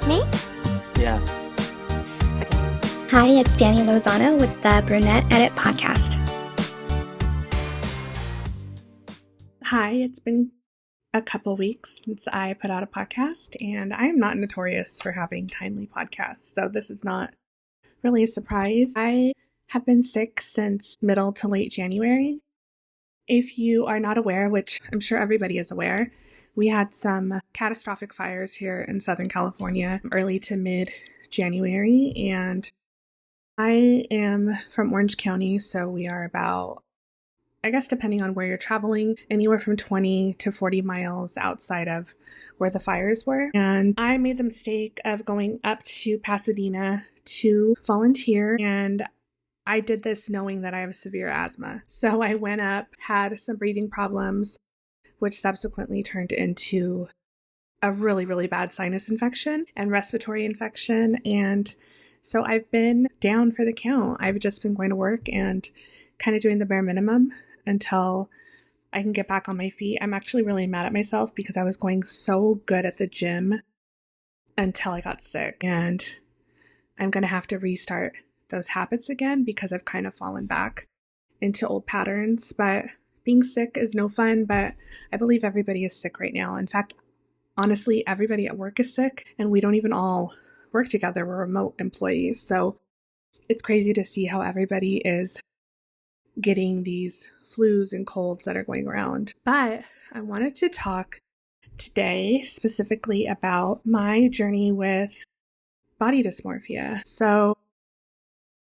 Me? Yeah. Hi, it's Danny Lozano with the Brunette Edit podcast. Hi, it's been a couple weeks since I put out a podcast, and I am not notorious for having timely podcasts, so this is not really a surprise. I have been sick since middle to late January. If you are not aware, which I'm sure everybody is aware, we had some catastrophic fires here in Southern California early to mid-January, and I am from Orange County, so we are about, I guess depending on where you're traveling, anywhere from 20 to 40 miles outside of where the fires were. And I made the mistake of going up to Pasadena to volunteer, and I did this knowing that I have severe asthma. So I went up, had some breathing problems, which subsequently turned into a really, really bad sinus infection and respiratory infection. And so I've been down for the count. I've just been going to work and kind of doing the bare minimum until I can get back on my feet. I'm actually really mad at myself because I was going so good at the gym until I got sick. And I'm going to have to restart those habits again because I've kind of fallen back into old patterns. But being sick is no fun, but I believe everybody is sick right now. In fact, honestly, everybody at work is sick, and we don't even all work together. We're remote employees. So it's crazy to see how everybody is getting these flus and colds that are going around. But I wanted to talk today specifically about my journey with body dysmorphia. So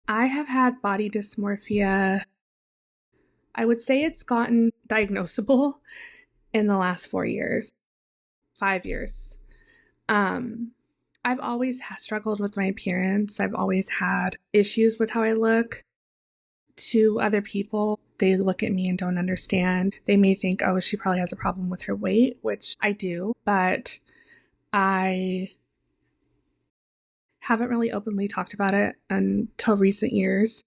I have had body dysmorphia. I would say it's gotten diagnosable in the last 4 years, 5 years. I've always struggled with my appearance. I've always had issues with how I look. To other people, they look at me and don't understand. They may think, oh, she probably has a problem with her weight, which I do, but I haven't really openly talked about it until recent years.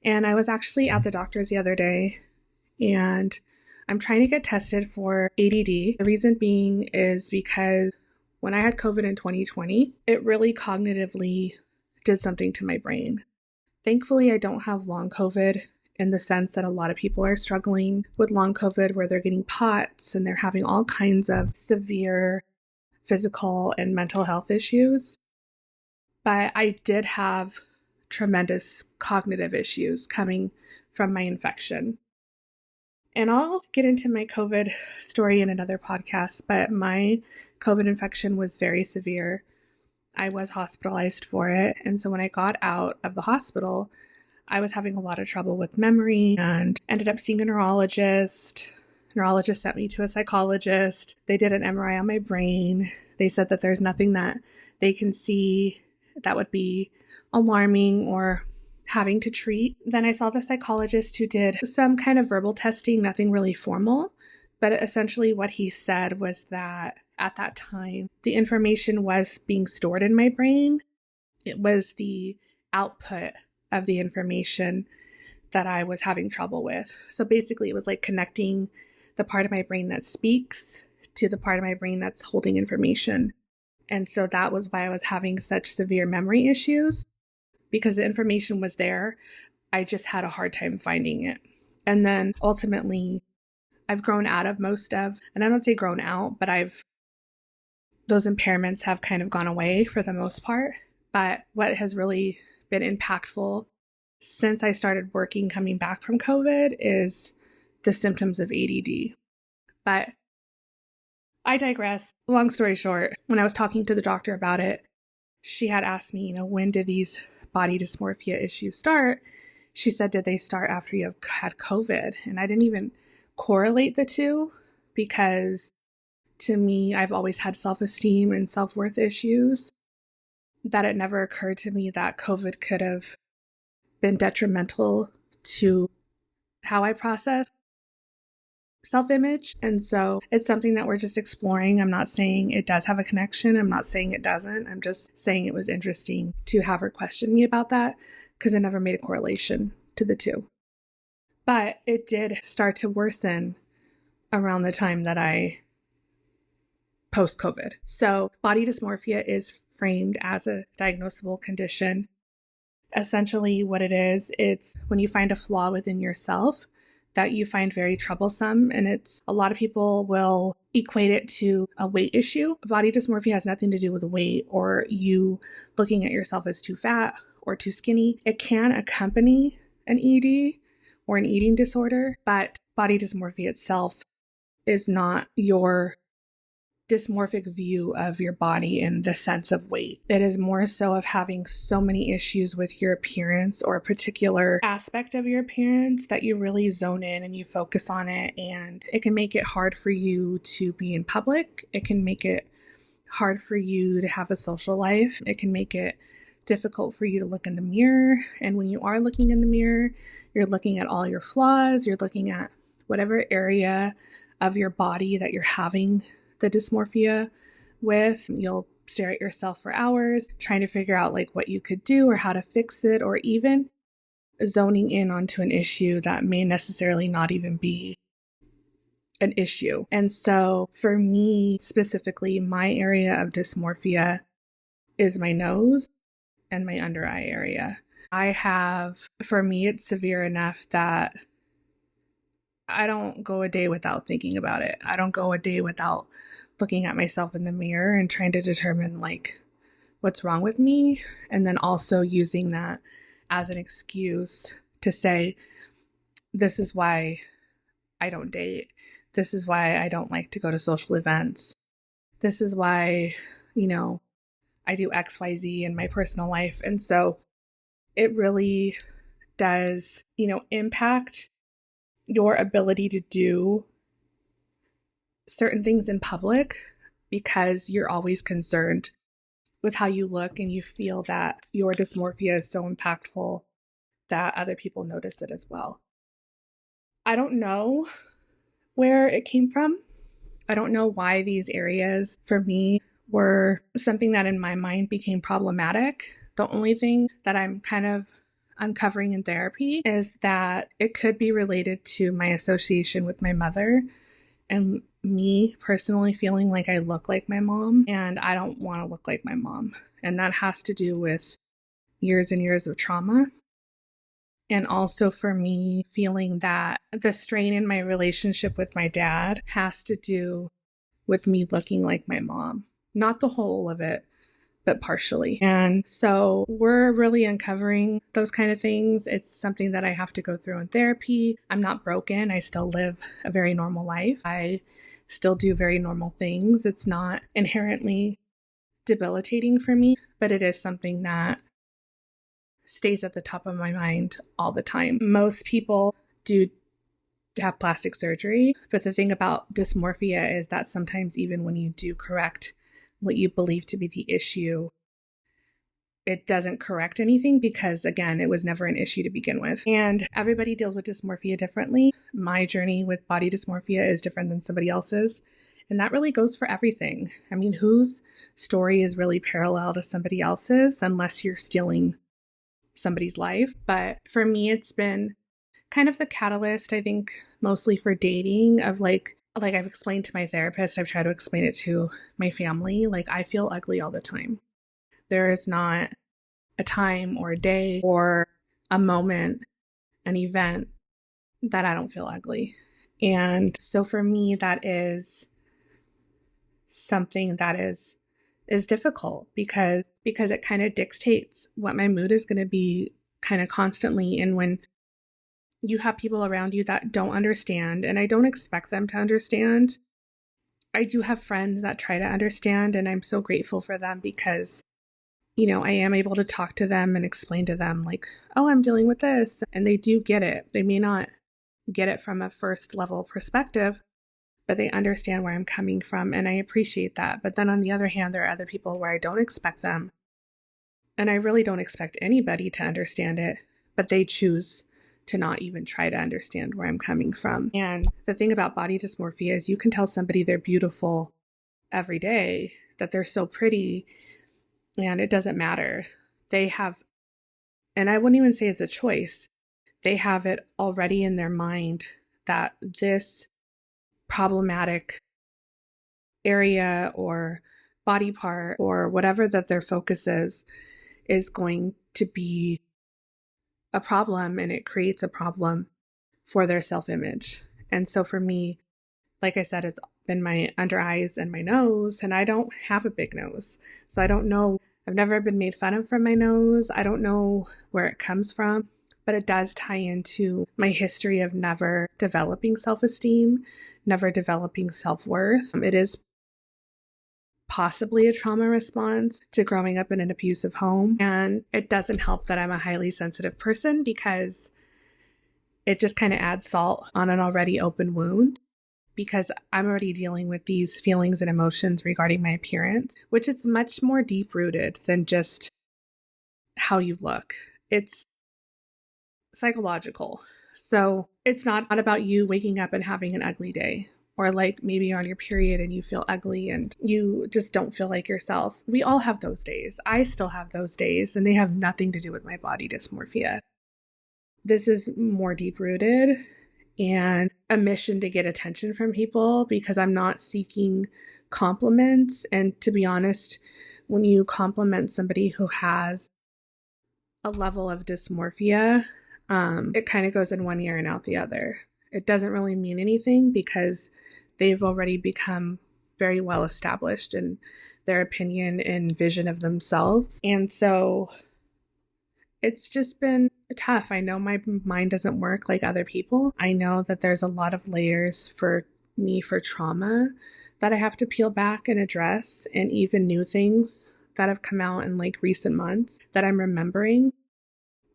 And I was actually at the doctor's the other day, and I'm trying to get tested for ADD. The reason being is because when I had COVID in 2020, it really cognitively did something to my brain. Thankfully, I don't have long COVID in the sense that a lot of people are struggling with long COVID where they're getting POTS and they're having all kinds of severe physical and mental health issues. But I did have tremendous cognitive issues coming from my infection. And I'll get into my COVID story in another podcast, but my COVID infection was very severe. I was hospitalized for it. And so when I got out of the hospital, I was having a lot of trouble with memory and ended up seeing a neurologist. Neurologist sent me to a psychologist. They did an MRI on my brain. They said that there's nothing that they can see that would be alarming or having to treat. Then I saw the psychologist who did some kind of verbal testing, nothing really formal. But essentially what he said was that at that time, the information was being stored in my brain. It was the output of the information that I was having trouble with. So basically, it was like connecting the part of my brain that speaks to the part of my brain that's holding information. And so that was why I was having such severe memory issues, because the information was there. I just had a hard time finding it. And then ultimately, I've grown out of most of, and I don't say grown out, but those impairments have kind of gone away for the most part. But what has really been impactful since I started working coming back from COVID is the symptoms of ADD. But I digress. Long story short, when I was talking to the doctor about it, she had asked me, when did these body dysmorphia issues start? She said, did they start after you had COVID? And I didn't even correlate the two because to me, I've always had self-esteem and self-worth issues, that it never occurred to me that COVID could have been detrimental to how I process self-image. And so it's something that we're just exploring. I'm not saying it does have a connection. I'm not saying it doesn't. I'm just saying it was interesting to have her question me about that because I never made a correlation to the two. But it did start to worsen around the time that I post-COVID. So body dysmorphia is framed as a diagnosable condition. Essentially what it is, it's when you find a flaw within yourself that you find very troublesome. And it's a lot of people will equate it to a weight issue. Body dysmorphia has nothing to do with weight or you looking at yourself as too fat or too skinny. It can accompany an ED or an eating disorder, but body dysmorphia itself is not your dysmorphic view of your body in the sense of weight. It is more so of having so many issues with your appearance or a particular aspect of your appearance that you really zone in and you focus on it, and it can make it hard for you to be in public. It can make it hard for you to have a social life. It can make it difficult for you to look in the mirror, and when you are looking in the mirror, you're looking at all your flaws, you're looking at whatever area of your body that you're having the dysmorphia with. You'll stare at yourself for hours trying to figure out like what you could do or how to fix it, or even zoning in onto an issue that may necessarily not even be an issue. And so for me specifically, my area of dysmorphia is my nose and my under eye area. For me, it's severe enough that I don't go a day without thinking about it. I don't go a day without looking at myself in the mirror and trying to determine like what's wrong with me. And then also using that as an excuse to say, this is why I don't date. This is why I don't like to go to social events. This is why, I do XYZ in my personal life. And so it really does, impact your ability to do certain things in public because you're always concerned with how you look and you feel that your dysmorphia is so impactful that other people notice it as well. I don't know where it came from. I don't know why these areas for me were something that in my mind became problematic. The only thing that I'm kind of uncovering in therapy is that it could be related to my association with my mother and me personally feeling like I look like my mom, and I don't want to look like my mom. And that has to do with years and years of trauma. And also for me feeling that the strain in my relationship with my dad has to do with me looking like my mom. Not the whole of it, but partially. And so we're really uncovering those kind of things. It's something that I have to go through in therapy. I'm not broken. I still live a very normal life. I still do very normal things. It's not inherently debilitating for me, but it is something that stays at the top of my mind all the time. Most people do have plastic surgery, but the thing about dysmorphia is that sometimes even when you do correct what you believe to be the issue, it doesn't correct anything because, again, it was never an issue to begin with. And everybody deals with dysmorphia differently. My journey with body dysmorphia is different than somebody else's. And that really goes for everything. I mean, whose story is really parallel to somebody else's unless you're stealing somebody's life? But for me, it's been kind of the catalyst, I think, mostly for dating of like I've explained to my therapist, I've tried to explain it to my family, like I feel ugly all the time. There is not a time or a day or a moment, an event that I don't feel ugly. And so for me, that is something that is difficult because it kind of dictates what my mood is going to be kind of constantly. And when you have people around you that don't understand, and I don't expect them to understand. I do have friends that try to understand, and I'm so grateful for them because, I am able to talk to them and explain to them like, oh, I'm dealing with this. And they do get it. They may not get it from a first level perspective, but they understand where I'm coming from, and I appreciate that. But then on the other hand, there are other people where I don't expect them, and I really don't expect anybody to understand it, but they choose to not even try to understand where I'm coming from. And the thing about body dysmorphia is you can tell somebody they're beautiful every day, that they're so pretty, and it doesn't matter. They have, and I wouldn't even say it's a choice, they have it already in their mind that this problematic area or body part or whatever that their focus is going to be a problem, and it creates a problem for their self-image. And so for me, like I said, it's been my under eyes and my nose, and I don't have a big nose. So I don't know. I've never been made fun of from my nose. I don't know where it comes from, but it does tie into my history of never developing self-esteem, never developing self-worth. It is possibly a trauma response to growing up in an abusive home. And it doesn't help that I'm a highly sensitive person, because it just kind of adds salt on an already open wound, because I'm already dealing with these feelings and emotions regarding my appearance, which is much more deep rooted than just how you look. It's psychological. So it's not about you waking up and having an ugly day, or like maybe you're on your period and you feel ugly and you just don't feel like yourself. We all have those days. I still have those days, and they have nothing to do with my body dysmorphia. This is more deep rooted and a mission to get attention from people, because I'm not seeking compliments. And to be honest, when you compliment somebody who has a level of dysmorphia, it kind of goes in one ear and out the other. It doesn't really mean anything, because they've already become very well established in their opinion and vision of themselves. And so it's just been tough. I know my mind doesn't work like other people. I know that there's a lot of layers for me for trauma that I have to peel back and address, and even new things that have come out in like recent months that I'm remembering.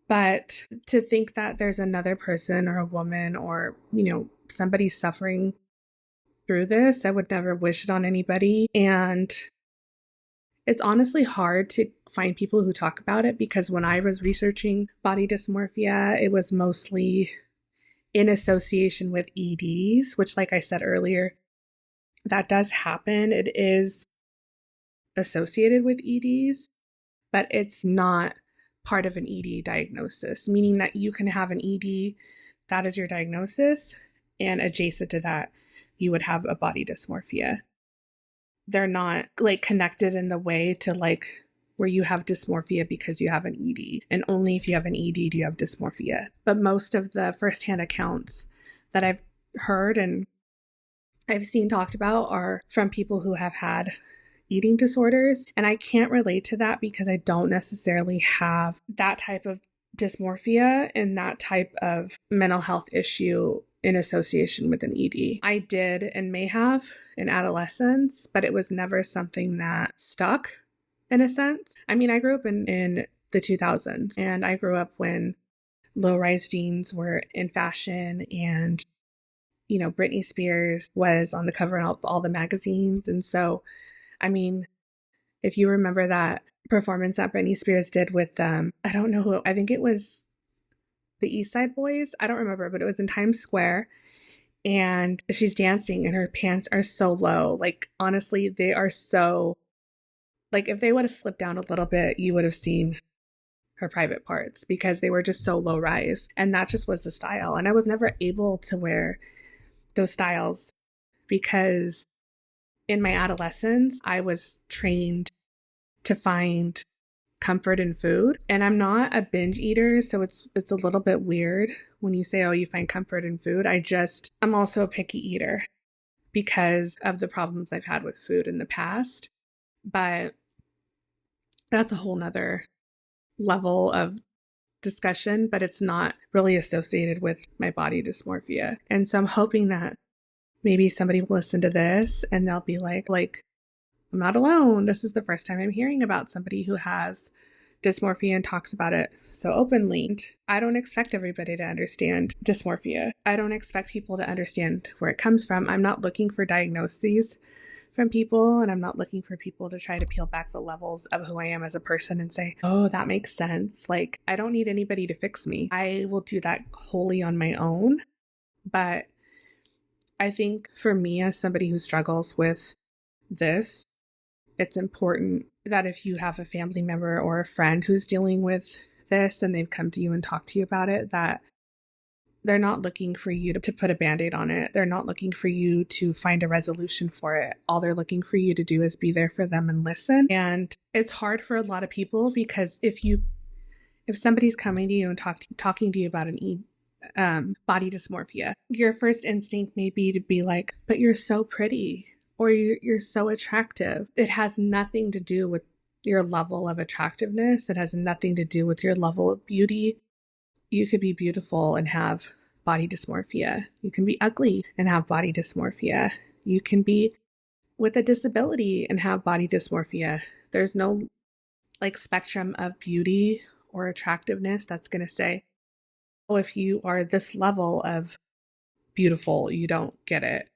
But to think that there's another person or a woman or, somebody suffering through this, I would never wish it on anybody. And it's honestly hard to find people who talk about it, because when I was researching body dysmorphia, it was mostly in association with EDs, which, like I said earlier, that does happen. It is associated with EDs, but it's not part of an ED diagnosis, meaning that you can have an ED, that is your diagnosis, and adjacent to that, you would have a body dysmorphia. They're not like connected in the way to like where you have dysmorphia because you have an ED, and only if you have an ED do you have dysmorphia. But most of the firsthand accounts that I've heard and I've seen talked about are from people who have had eating disorders. And I can't relate to that, because I don't necessarily have that type of dysmorphia and that type of mental health issue in association with an ED. I did and may have in adolescence, but it was never something that stuck in a sense. I mean, I grew up in the 2000s, and I grew up when low-rise jeans were in fashion, and Britney Spears was on the cover of all the magazines. And so, I mean, if you remember that performance that Britney Spears did with, I don't know who, I think it was the East Side Boys. I don't remember, but it was in Times Square, and she's dancing and her pants are so low. Like, honestly, they are so, like, if they would have slipped down a little bit, you would have seen her private parts, because they were just so low rise. And that just was the style. And I was never able to wear those styles, because in my adolescence, I was trained to find comfort in food. And I'm not a binge eater, so it's a little bit weird when you say, oh, you find comfort in food. I'm also a picky eater because of the problems I've had with food in the past. But that's a whole nother level of discussion, but it's not really associated with my body dysmorphia. And so I'm hoping that maybe somebody will listen to this and they'll be like, I'm not alone. This is the first time I'm hearing about somebody who has dysmorphia and talks about it so openly. I don't expect everybody to understand dysmorphia. I don't expect people to understand where it comes from. I'm not looking for diagnoses from people, and I'm not looking for people to try to peel back the levels of who I am as a person and say, oh, that makes sense. Like, I don't need anybody to fix me. I will do that wholly on my own. But I think for me, as somebody who struggles with this, it's important that if you have a family member or a friend who's dealing with this and they've come to you and talked to you about it, that they're not looking for you to put a Band-Aid on it. They're not looking for you to find a resolution for it. All they're looking for you to do is be there for them and listen. And it's hard for a lot of people because if somebody's coming to you and talking to you about body dysmorphia, your first instinct may be to be like, but you're so pretty, or you're so attractive. It has nothing to do with your level of attractiveness. It has nothing to do with your level of beauty. You could be beautiful and have body dysmorphia. You can be ugly and have body dysmorphia. You can be with a disability and have body dysmorphia. There's no spectrum of beauty or attractiveness that's going to say, oh, if you are this level of beautiful, you don't get it.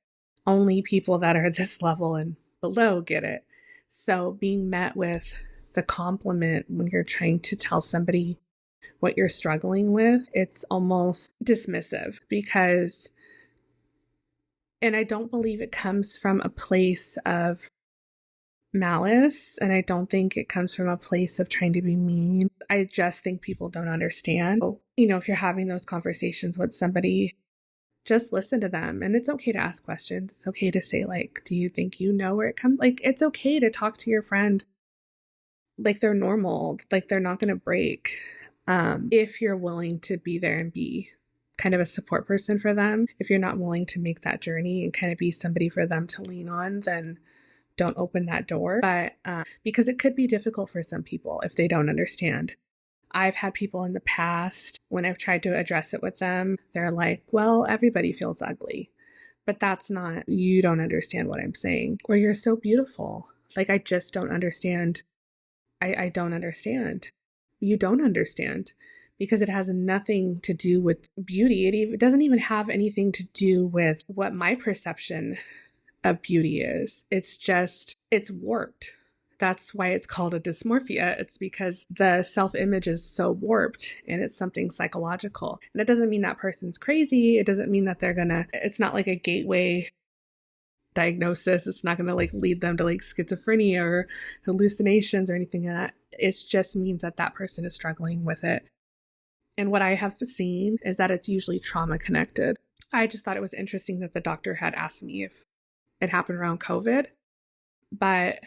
Only people that are this level and below get it. So being met with the compliment when you're trying to tell somebody what you're struggling with, it's almost dismissive and I don't believe it comes from a place of malice, and I don't think it comes from a place of trying to be mean. I just think people don't understand. If you're having those conversations with somebody, just listen to them. And it's okay to ask questions. It's okay to say, do you think you know where it comes? It's okay to talk to your friend like they're normal, like they're not going to break. If you're willing to be there and be kind of a support person for them. If you're not willing to make that journey and kind of be somebody for them to lean on, then don't open that door. But because it could be difficult for some people if they don't understand. I've had people in the past, when I've tried to address it with them, they're like, well, everybody feels ugly. But that's not, you don't understand what I'm saying. Or you're so beautiful. I just don't understand. I don't understand. You don't understand, because it has nothing to do with beauty. It doesn't even have anything to do with what my perception of beauty is. It's warped. That's why it's called a dysmorphia. It's because the self-image is so warped and it's something psychological. And it doesn't mean that person's crazy. It doesn't mean that it's not like a gateway diagnosis. It's not going to lead them to schizophrenia or hallucinations or anything like that. It just means that person is struggling with it. And what I have seen is that it's usually trauma connected. I just thought it was interesting that the doctor had asked me if it happened around COVID, but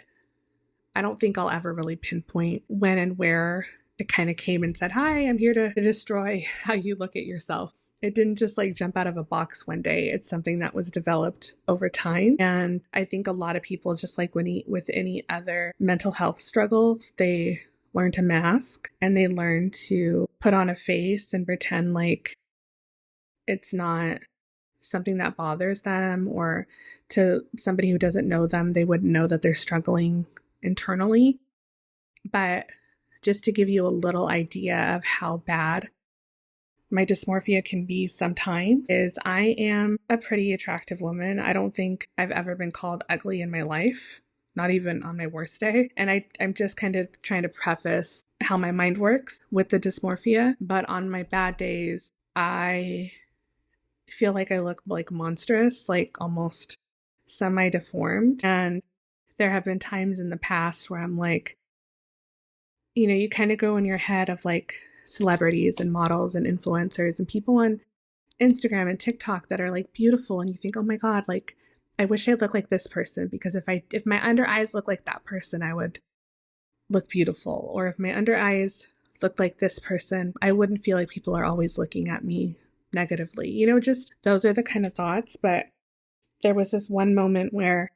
I don't think I'll ever really pinpoint when and where it kind of came and said, hi, I'm here to destroy how you look at yourself. It didn't just jump out of a box one day. It's something that was developed over time. And I think a lot of people, just like with any other mental health struggles, they learn to mask and they learn to put on a face and pretend like it's not something that bothers them, or to somebody who doesn't know them, they wouldn't know that they're struggling internally. But just to give you a little idea of how bad my dysmorphia can be sometimes, is I am a pretty attractive woman. I don't think I've ever been called ugly in my life, not even on my worst day. And I'm just kind of trying to preface how my mind works with the dysmorphia. But on my bad days, I feel like I look monstrous, almost semi-deformed. And there have been times in the past where I'm you kind of go in your head of celebrities and models and influencers and people on Instagram and TikTok that are beautiful, and you think, oh my God, I wish I looked like this person, because if my under eyes look like that person, I would look beautiful. Or if my under eyes looked like this person, I wouldn't feel like people are always looking at me negatively. Just those are the kind of thoughts. But there was this one moment where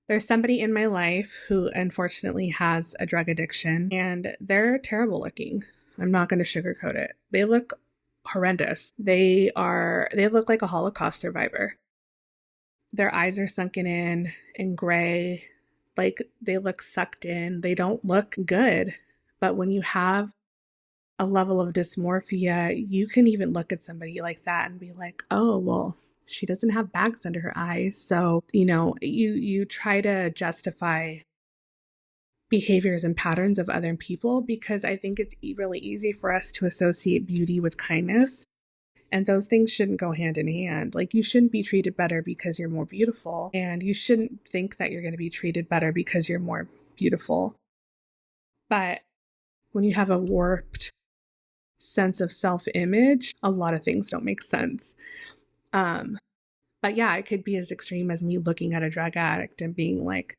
there's somebody in my life who unfortunately has a drug addiction, and they're terrible looking. I'm not going to sugarcoat it. They look horrendous. They look like a Holocaust survivor. Their eyes are sunken in and gray. They look sucked in. They don't look good. But when you have a level of dysmorphia, you can even look at somebody like that and be like, oh, well, she doesn't have bags under her eyes. So, you try to justify behaviors and patterns of other people, because I think it's really easy for us to associate beauty with kindness. And those things shouldn't go hand in hand. You shouldn't be treated better because you're more beautiful. And you shouldn't think that you're going to be treated better because you're more beautiful. But when you have a warped sense of self-image, a lot of things don't make sense. But yeah, it could be as extreme as me looking at a drug addict and being like,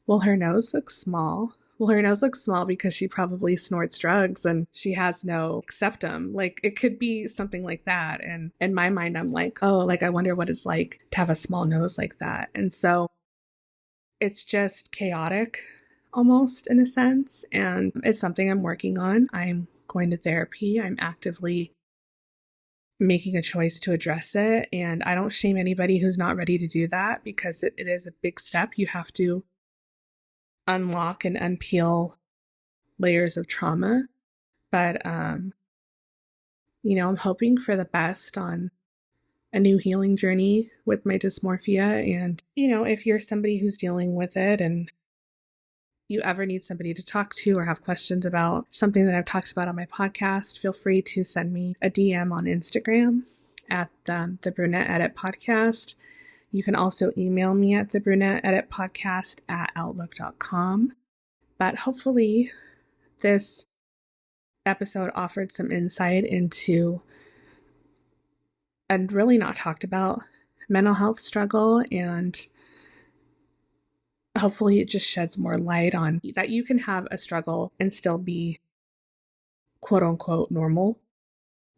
well, her nose looks small. Well, her nose looks small because she probably snorts drugs and she has no septum. Like, it could be something like that. And in my mind, I'm like, oh, like, I wonder what it's like to have a small nose like that. And so it's just chaotic almost, in a sense. And it's something I'm working on. I'm going to therapy. I'm actively making a choice to address it. And I don't shame anybody who's not ready to do that, because it is a big step. You have to unlock and unpeel layers of trauma. But, you know, I'm hoping for the best on a new healing journey with my dysmorphia. And, you know, if you're somebody who's dealing with it and you ever need somebody to talk to or have questions about something that I've talked about on my podcast, feel free to send me a DM on Instagram at the Brunette Edit Podcast. You can also email me at thebrunetteditpodcast@outlook.com. But hopefully this episode offered some insight into a really not talked about mental health struggle, and hopefully it just sheds more light on that you can have a struggle and still be quote unquote normal.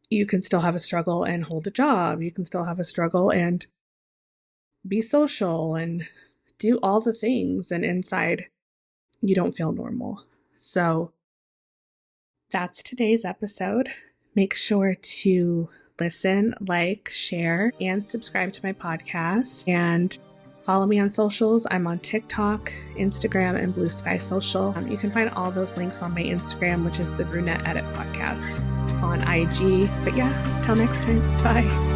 You can still have a struggle and hold a job. You can still have a struggle and be social and do all the things, and inside you don't feel normal. So that's today's episode. Make sure to listen, like, share, and subscribe to my podcast. And follow me on socials. I'm on TikTok, Instagram, and Blue Sky Social. You can find all those links on my Instagram, which is the Brunette Edit Podcast, on IG. But yeah, till next time. Bye.